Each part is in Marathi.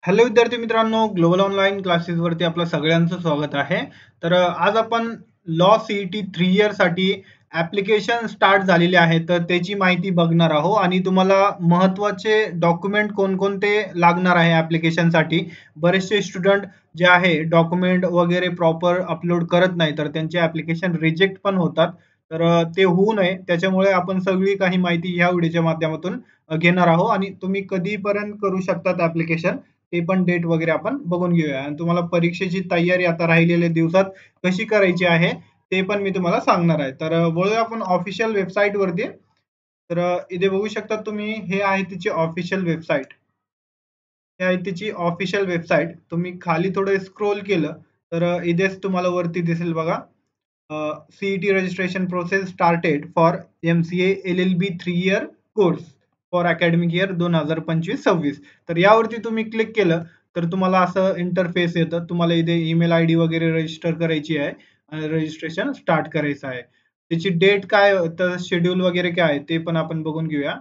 हॅलो विद्यार्थी मित्रांनो, ग्लोबल ऑनलाईन क्लासेसवरती आपलं सगळ्यांचं स्वागत आहे. तर आज आपण लॉ सीईटी 3 इयर साठी ॲप्लिकेशन स्टार्ट झालेले आहे, तर त्याची माहिती बघणार आहोत आणि तुम्हाला महत्त्वाचे डॉक्युमेंट कोणकोणते लागणार आहे ॲप्लिकेशनसाठी. बरेचसे स्टुडंट जे आहे डॉक्युमेंट वगैरे प्रॉपर अपलोड करत नाही, तर त्यांचे ॲप्लिकेशन रिजेक्ट पण होतात. तर ते होऊ नये त्याच्यामुळे आपण सगळी काही माहिती ह्या व्हिडिओच्या माध्यमातून घेणार आहोत आणि तुम्ही कधीपर्यंत करू शकतात ॲप्लिकेशन ते पण डेट वगैरे आपण बघून घेऊया आणि तुम्हाला परीक्षेची तयारी आता राहिलेल्या दिवसात कशी करायची आहे ते पण मी तुम्हाला सांगणार आहे. तर वळूया आपण ऑफिशियल वेबसाईट वरती. तर इथे बघू शकता तुम्ही, हे आहे तिची ऑफिशियल वेबसाईट. हे आहे तिची ऑफिशियल वेबसाईट. तुम्ही खाली थोडं स्क्रोल केलं तर इथेच तुम्हाला वरती दिसेल बघा, CET registration process started for MCA LLB 3 year course for academic year 2025-26. तर यावरती तुम्ही क्लिक केलं तर तुम्हाला असं इंटरफेस येतं. तुम्हाला इथे ईमेल आयडी वगैरे रजिस्टर करायची आहे आणि रजिस्ट्रेशन स्टार्ट करायचं आहे. त्याची डेट काय, तर शेड्यूल वगैरे काय आहे ते पण आपण बघून घेऊया.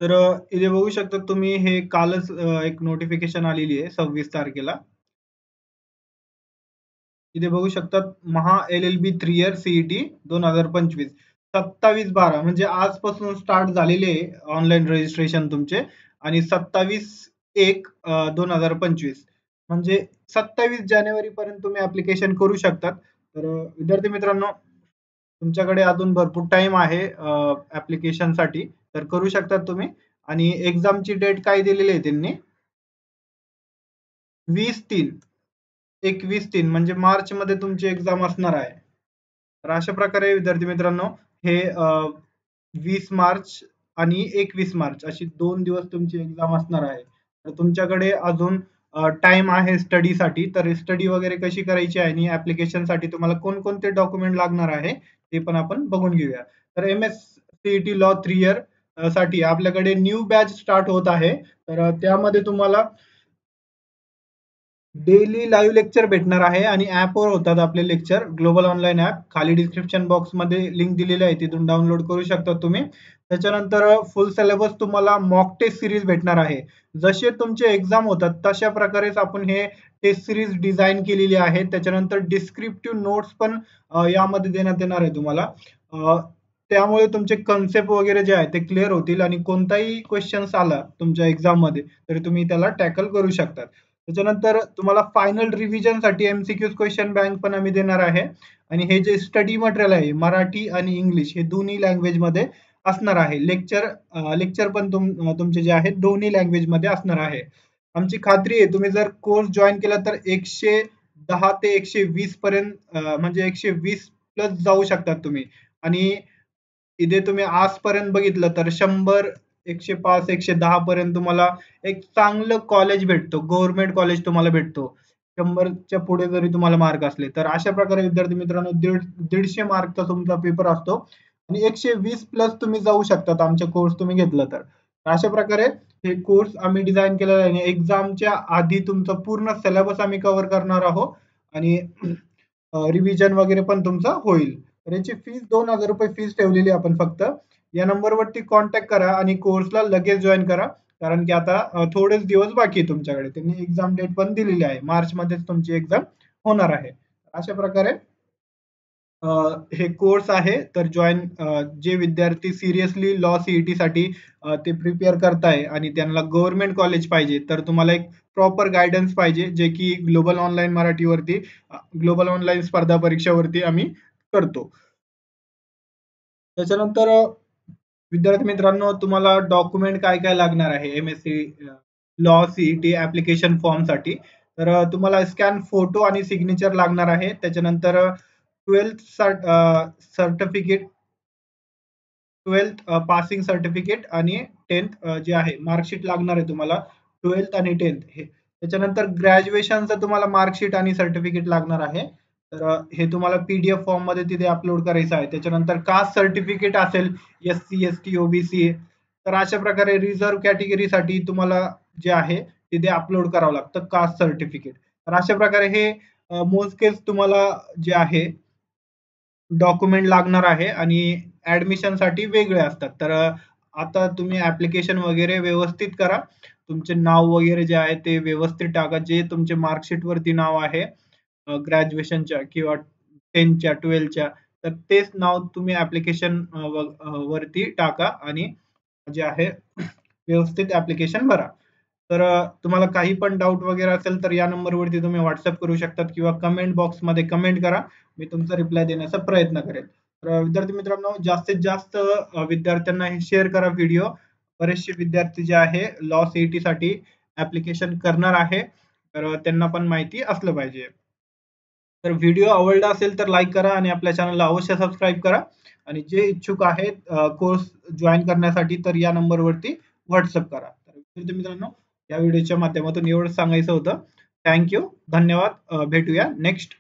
तर इथे बघू शकता तुम्ही, हे कालच एक नोटिफिकेशन आलेली आहे 26 तारखेला. इथे बघू शकतात, महा एल-एल-बी 3 इयर सीईटी 2025 27/12 म्हणजे आजपासून स्टार्ट झालेले आहे ऑनलाईन रजिस्ट्रेशन तुमचे आणि 27/1/2025 म्हणजे 27 जानेवारी पर्यंत तुम्ही ऍप्लिकेशन करू शकतात. तर विद्यार्थी मित्रांनो, तुमच्याकडे अजून भरपूर टाइम आहे ऍप्लिकेशन साठी, तर करू शकतात तुम्ही. आणि एक्झामची डेट काय दिलेली आहे त्यांनी, 20/3 21/3 म्हणजे मार्च मध्ये तुमची एक्झाम असणार आहे. तर अशा प्रकारे विद्यार्थी मित्रांनो, हे 20 मार्च आणि 21 मार्च अशी 2 दिवस तुमची एक्झाम असणार आहे. तर तुमच्याकडे अजून टाइम आहे स्टडीसाठी. तर स्टडी वगैरे कशी करायची आहे आणि ऍप्लिकेशनसाठी तुम्हाला कोणकोणते डॉक्युमेंट लागणार आहे ते पण आपण बघून घेऊया. तर M S CET law 3 year साठी आपल्याकडे न्यू बॅच स्टार्ट होत आहे. तर त्यामध्ये तुम्हाला डेली लाईव्ह लेक्चर भेटणार आहे आणि ॲपवर होतात आपले लेक्चर. ग्लोबल ऑनलाईन ॲप खाली डिस्क्रिप्शन बॉक्समध्ये लिंक दिलेली आहे, तिथून डाउनलोड करू शकता तुम्ही. त्याच्यानंतर फुल सिलेबस तुम्हाला मॉक टेस्ट सिरीज भेटणार आहे. जसे तुमचे एक्झाम होतात तशा प्रकारेच आपण हे टेस्ट सिरीज डिझाइन केलेली आहे. त्याच्यानंतर डिस्क्रिप्टिव्ह नोट्स पण यामध्ये देण्यात येणार आहे तुम्हाला. त्यामुळे तुमचे कन्सेप्ट वगैरे जे आहे ते क्लिअर होतील आणि कोणताही क्वेश्चन्स आला तुमच्या एक्झाममध्ये तरी तुम्ही त्याला टॅकल करू शकता. त्याच्यानंतर तुम्हाला फायनल रिव्हिजनसाठी एमसीक्यूज क्वेश्चन बँक पण आम्ही देणार आहे आणि हे जे स्टडी मटेरियल आहे मराठी आणि इंग्लिश हे दोन्ही लँग्वेजमध्ये असणार आहे. लेक्चर पण तुमचे जे आहेत दोन्ही लँग्वेजमध्ये असणार आहे. आमची खात्री आहे, तुम्ही जर कोर्स जॉईन केला तर 110 ते 120 पर्यंत म्हणजे 120 प्लस जाऊ शकतात तुम्ही. आणि इथे तुम्ही आजपर्यंत बघितलं तर 100, 105, 110 पर्यंत तुम्हाला एक चांगलं कॉलेज भेटतो, गव्हर्नमेंट कॉलेज तुम्हाला भेटतो. 100च्या पुढे जरी तुम्हाला मार्क असले तर. अशा प्रकारे विद्यार्थी मित्रांनो, 150 मार्कचा तुमचा पेपर असतो आणि 120 प्लस तुम्ही जाऊ शकतात आमचा कोर्स तुम्ही घेतला तर. अशा प्रकारे हे कोर्स आम्ही डिझाइन केलेला आहे आणि एक्झामच्या आधी तुमचा पूर्ण सिलेबस आम्ही कव्हर करणार आहोत आणि रिव्हिजन वगैरे पण तुमचं होईल. तर याची फीस ₹2000 फीस ठेवलेली आपण फक्त. या नंबरवरती कॉन्टॅक्ट करा आणि कोर्सला लगेच जॉईन करा. कारण की आता थोडेच दिवस बाकी आहे तुमच्याकडे. त्यांनी एक्झाम डेट पण दिलेली आहे. मार्चमध्येच तुमची एक्झाम होणार आहे. अशा प्रकारे हे कोर्स आहे. तर जे विद्यार्थी सिरियसली लॉ सीईटी साठी ते प्रिपेअर करताय आणि त्यांना गव्हर्नमेंट कॉलेज पाहिजे, तर तुम्हाला एक प्रॉपर गाईडन्स पाहिजे, जे की ग्लोबल ऑनलाईन मराठीवरती, ग्लोबल ऑनलाईन स्पर्धा परीक्षावरती आम्ही करतो. त्याच्यानंतर विद्यार्थी मित्रांनो, तुम्हाला डॉक्युमेंट काय काय लागणार आहे MSc law CET application form साठी. तर तुम्हाला स्कॅन फोटो आणि सिग्नेचर लागणार आहे. त्याच्यानंतर 12th पासिंग सर्टिफिकेट आणि 10th जे आहे मार्कशीट लागणार आहे तुम्हाला. 12th आणि 10th हे. त्याच्यानंतर ग्रॅज्युएशनचं तुम्हाला मार्कशीट आणि सर्टिफिकेट लागणार आहे. तर हे तुम्हाला पीडीएफ फॉर्म मध्ये तिथे अपलोड करायचं आहे. त्याच्यानंतर कास्ट सर्टिफिकेट असेल, एससी, एसटी, ओबीसी, तर अशा प्रकारे रिझर्व्ह कॅटेगरीसाठी तुम्हाला जे आहे तिथे अपलोड करावं लागतं कास्ट सर्टिफिकेट. तर अशा प्रकारे हे मोजकेच तुम्हाला जे आहे डॉक्युमेंट लागणार आहे आणि ऍडमिशन साठी वेगळे असतात. तर आता तुम्ही ऍप्लिकेशन वगैरे व्यवस्थित करा. तुमचे नाव वगैरे जे आहे ते व्यवस्थित टाका. जे तुमचे मार्कशीट वरती नाव आहे ग्रॅज्युएशनच्या किंवा 10च्या 12च्या, तर तेच नाव तुम्ही ऍप्लिकेशन वरती टाका आणि जे आहे व्यवस्थित ऍप्लिकेशन भरा. तर तुम्हाला काही पण डाऊट वगैरे असेल तर या नंबरवरती तुम्ही व्हॉट्सअप करू शकतात किंवा कमेंट बॉक्समध्ये कमेंट करा. मी तुमचा रिप्लाय देण्याचा प्रयत्न करेन. तर विद्यार्थी मित्रांनो, जास्तीत जास्त विद्यार्थ्यांना हे शेअर करा व्हिडिओ. बरेचसे विद्यार्थी जे आहे लॉ सीईटी साठी ऍप्लिकेशन करणार आहे, तर त्यांना पण माहिती असलं पाहिजे. तर व्हिडिओ आवडला असेल तर लाईक करा आणि आपल्या चॅनलला अवश्य सबस्क्राईब करा. आणि जे इच्छुक आहेत कोर्स जॉईन करण्यासाठी तर या नंबरवरती व्हॉट्सअप करा. तर विद्यार्थी मित्रांनो, या व्हिडिओच्या माध्यमातून एवढं सांगायचं होतं. थँक यू, धन्यवाद. भेटूया नेक्स्ट